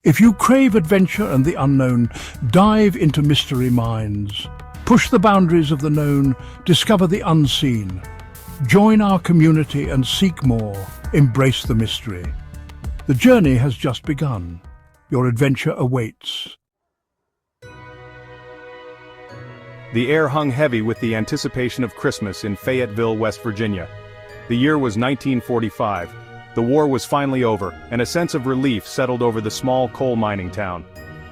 If you crave adventure and the unknown, dive into mystery mines. Push the boundaries of the known, discover the unseen. Join our community and seek more. Embrace the mystery. The journey has just begun. Your adventure awaits. The air hung heavy with the anticipation of Christmas in Fayetteville, West Virginia. The year was 1945. The war was finally over, and a sense of relief settled over the small coal mining town.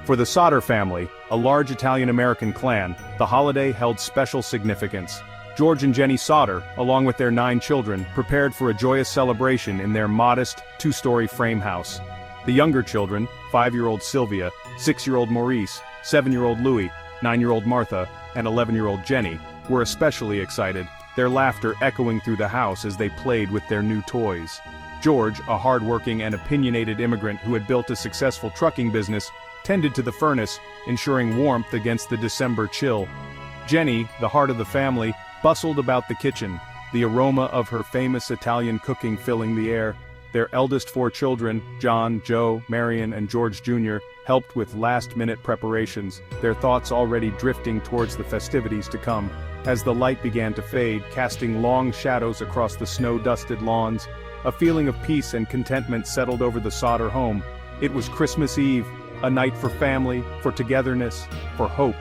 For the Sodder family, a large Italian-American clan, the holiday held special significance. George and Jenny Sodder, along with their 9 children, prepared for a joyous celebration in their modest, 2-story frame house. The younger children, 5-year-old Sylvia, 6-year-old Maurice, 7-year-old Louis, 9-year-old Martha, and 11-year-old Jenny, were especially excited, their laughter echoing through the house as they played with their new toys. George, a hard-working and opinionated immigrant who had built a successful trucking business, tended to the furnace, ensuring warmth against the December chill. Jenny, the heart of the family, bustled about the kitchen, the aroma of her famous Italian cooking filling the air. Their eldest 4 children, John, Joe, Marion, and George Jr., helped with last-minute preparations, their thoughts already drifting towards the festivities to come. As the light began to fade, casting long shadows across the snow-dusted lawns, a feeling of peace and contentment settled over the Sodder home. It was Christmas Eve, a night for family, for togetherness, for hope.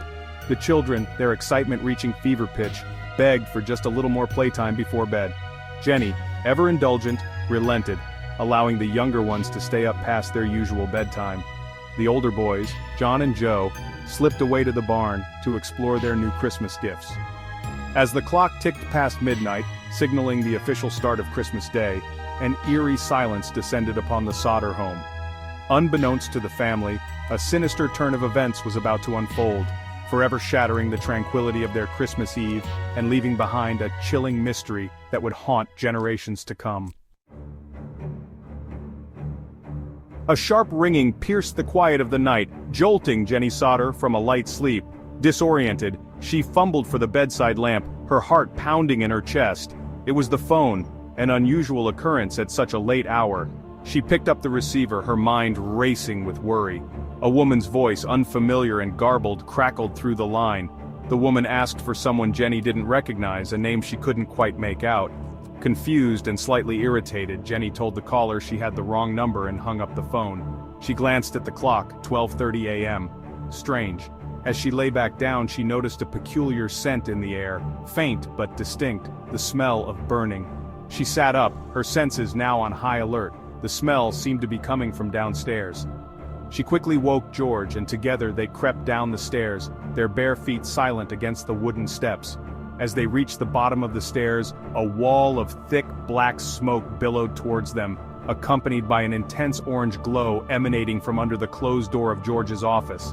The children, their excitement reaching fever pitch, begged for just a little more playtime before bed. Jenny, ever indulgent, relented, allowing the younger ones to stay up past their usual bedtime. The older boys, John and Joe, slipped away to the barn to explore their new Christmas gifts. As the clock ticked past midnight, signaling the official start of Christmas Day, an eerie silence descended upon the Sodder home. Unbeknownst to the family, a sinister turn of events was about to unfold, forever shattering the tranquility of their Christmas Eve and leaving behind a chilling mystery that would haunt generations to come. A sharp ringing pierced the quiet of the night, jolting Jenny Sodder from a light sleep. Disoriented, she fumbled for the bedside lamp, her heart pounding in her chest. It was the phone, an unusual occurrence at such a late hour. She picked up the receiver, her mind racing with worry. A woman's voice, unfamiliar and garbled, crackled through the line. The woman asked for someone Jenny didn't recognize, a name she couldn't quite make out. Confused and slightly irritated, Jenny told the caller she had the wrong number and hung up the phone. She glanced at the clock, 12:30 a.m. Strange. As she lay back down, she noticed a peculiar scent in the air, faint but distinct, the smell of burning. She sat up, her senses now on high alert. The smell seemed to be coming from downstairs. She quickly woke George, and together they crept down the stairs, their bare feet silent against the wooden steps. As they reached the bottom of the stairs, a wall of thick black smoke billowed towards them, accompanied by an intense orange glow emanating from under the closed door of George's office.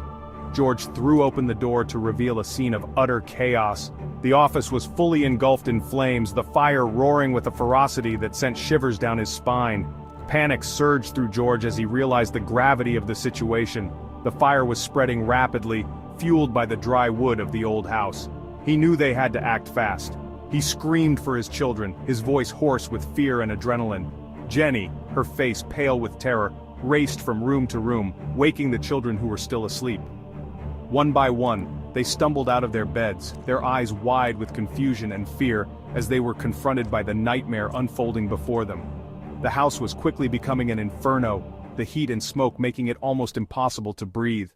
George threw open the door to reveal a scene of utter chaos. The office was fully engulfed in flames, the fire roaring with a ferocity that sent shivers down his spine. Panic surged through George as he realized the gravity of the situation. The fire was spreading rapidly, fueled by the dry wood of the old house. He knew they had to act fast. He screamed for his children, his voice hoarse with fear and adrenaline. Jenny, her face pale with terror, raced from room to room, waking the children who were still asleep. One by one, they stumbled out of their beds, their eyes wide with confusion and fear as they were confronted by the nightmare unfolding before them. The house was quickly becoming an inferno, the heat and smoke making it almost impossible to breathe.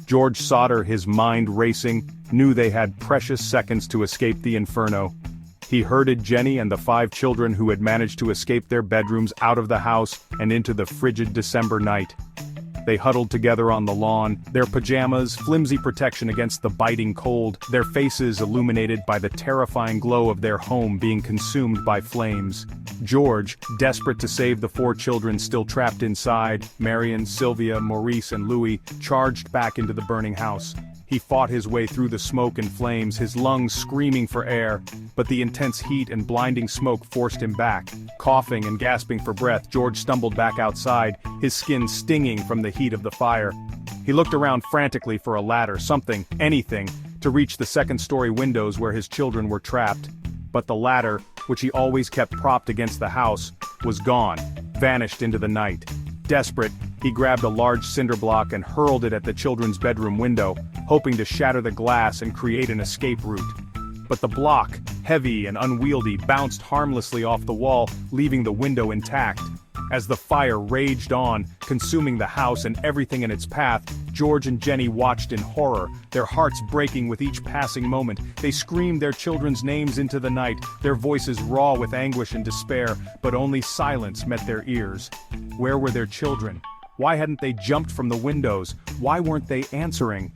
George Sodder, his mind racing, knew they had precious seconds to escape the inferno. He herded Jenny and the 5 children who had managed to escape their bedrooms out of the house and into the frigid December night. They huddled together on the lawn, their pajamas flimsy protection against the biting cold, their faces illuminated by the terrifying glow of their home being consumed by flames. George, desperate to save the 4 children still trapped inside, Marion, Sylvia, Maurice, and Louis, charged back into the burning house. He fought his way through the smoke and flames, his lungs screaming for air, but the intense heat and blinding smoke forced him back. Coughing and gasping for breath, George stumbled back outside, his skin stinging from the heat of the fire. He looked around frantically for a ladder, something, anything, to reach the second-story windows where his children were trapped. But the ladder, which he always kept propped against the house, was gone. vanished into the night. Desperate, he grabbed a large cinder block and hurled it at the children's bedroom window, hoping to shatter the glass and create an escape route. But the block, heavy and unwieldy, bounced harmlessly off the wall, leaving the window intact. As the fire raged on, consuming the house and everything in its path, George and Jenny watched in horror, their hearts breaking with each passing moment. They screamed their children's names into the night, their voices raw with anguish and despair, but only silence met their ears. Where were their children? Why hadn't they jumped from the windows? Why weren't they answering?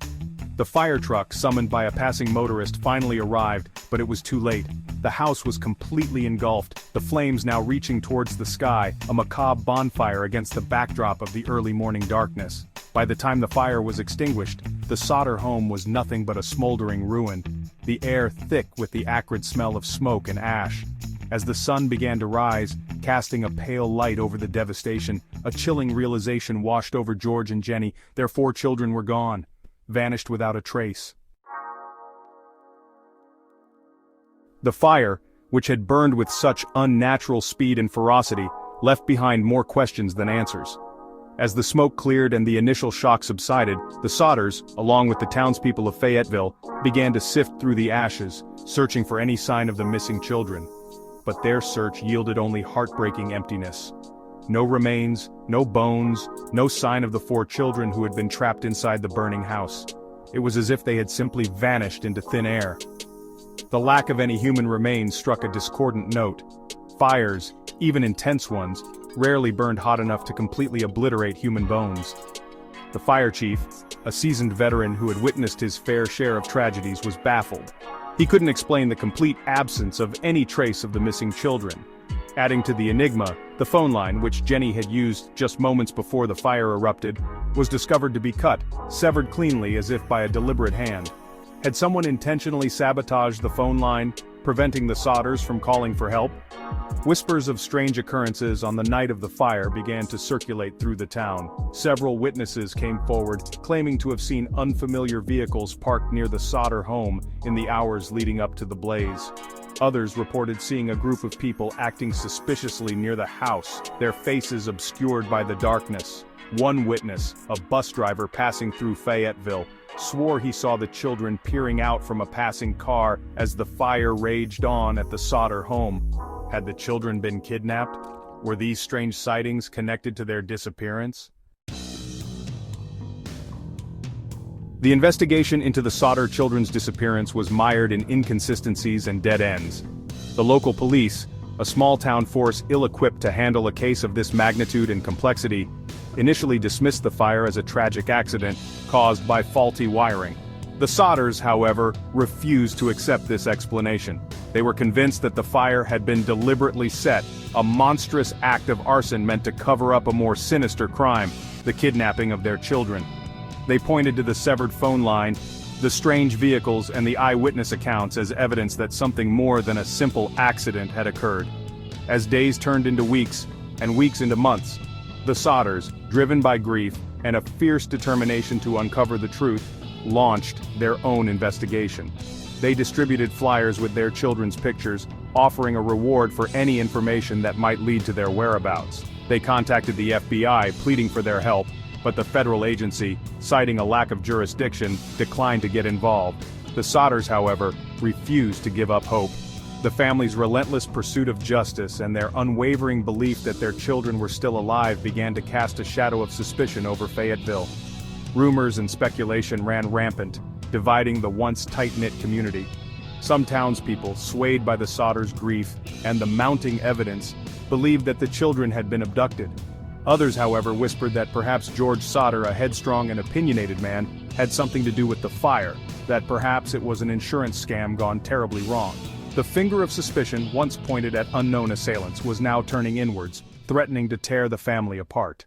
The fire truck, summoned by a passing motorist, finally arrived, but it was too late. The house was completely engulfed, the flames now reaching towards the sky, a macabre bonfire against the backdrop of the early morning darkness. By the time the fire was extinguished, the Sodder home was nothing but a smoldering ruin, the air thick with the acrid smell of smoke and ash. As the sun began to rise, casting a pale light over the devastation, a chilling realization washed over George and Jenny. Their 4 children were gone, vanished without a trace. The fire, which had burned with such unnatural speed and ferocity, left behind more questions than answers. As the smoke cleared and the initial shock subsided, the Sodders, along with the townspeople of Fayetteville, began to sift through the ashes, searching for any sign of the missing children. But their search yielded only heartbreaking emptiness. No remains, no bones, no sign of the 4 children who had been trapped inside the burning house. It was as if they had simply vanished into thin air. The lack of any human remains struck a discordant note. Fires, even intense ones, rarely burned hot enough to completely obliterate human bones. The fire chief, a seasoned veteran who had witnessed his fair share of tragedies, was baffled. He couldn't explain the complete absence of any trace of the missing children. Adding to the enigma, the phone line, which Jenny had used just moments before the fire erupted, was discovered to be cut, severed cleanly as if by a deliberate hand. Had someone intentionally sabotaged the phone line, preventing the Sodders from calling for help? Whispers of strange occurrences on the night of the fire began to circulate through the town. Several witnesses came forward, claiming to have seen unfamiliar vehicles parked near the Sodder home in the hours leading up to the blaze. Others reported seeing a group of people acting suspiciously near the house, their faces obscured by the darkness. One witness, a bus driver passing through Fayetteville, swore he saw the children peering out from a passing car as the fire raged on at the Sodder home. Had the children been kidnapped? Were these strange sightings connected to their disappearance? The investigation into the Sodder children's disappearance was mired in inconsistencies and dead ends. The local police, a small-town force ill-equipped to handle a case of this magnitude and complexity, initially dismissed the fire as a tragic accident caused by faulty wiring. The Sodders, however, refused to accept this explanation. They were convinced that the fire had been deliberately set, a monstrous act of arson meant to cover up a more sinister crime, the kidnapping of their children. They pointed to the severed phone line, the strange vehicles and the eyewitness accounts as evidence that something more than a simple accident had occurred. As days turned into weeks, and weeks into months, the Sodders, driven by grief and a fierce determination to uncover the truth, launched their own investigation. They distributed flyers with their children's pictures, offering a reward for any information that might lead to their whereabouts. They contacted the FBI, pleading for their help, but the federal agency, citing a lack of jurisdiction, declined to get involved. The Sodders, however, refused to give up hope. The family's relentless pursuit of justice and their unwavering belief that their children were still alive began to cast a shadow of suspicion over Fayetteville. Rumors and speculation ran rampant, dividing the once tight-knit community. Some townspeople, swayed by the Sodders' grief and the mounting evidence, believed that the children had been abducted. Others, however, whispered that perhaps George Sodder, a headstrong and opinionated man, had something to do with the fire, that perhaps it was an insurance scam gone terribly wrong. The finger of suspicion, once pointed at unknown assailants, was now turning inwards, threatening to tear the family apart.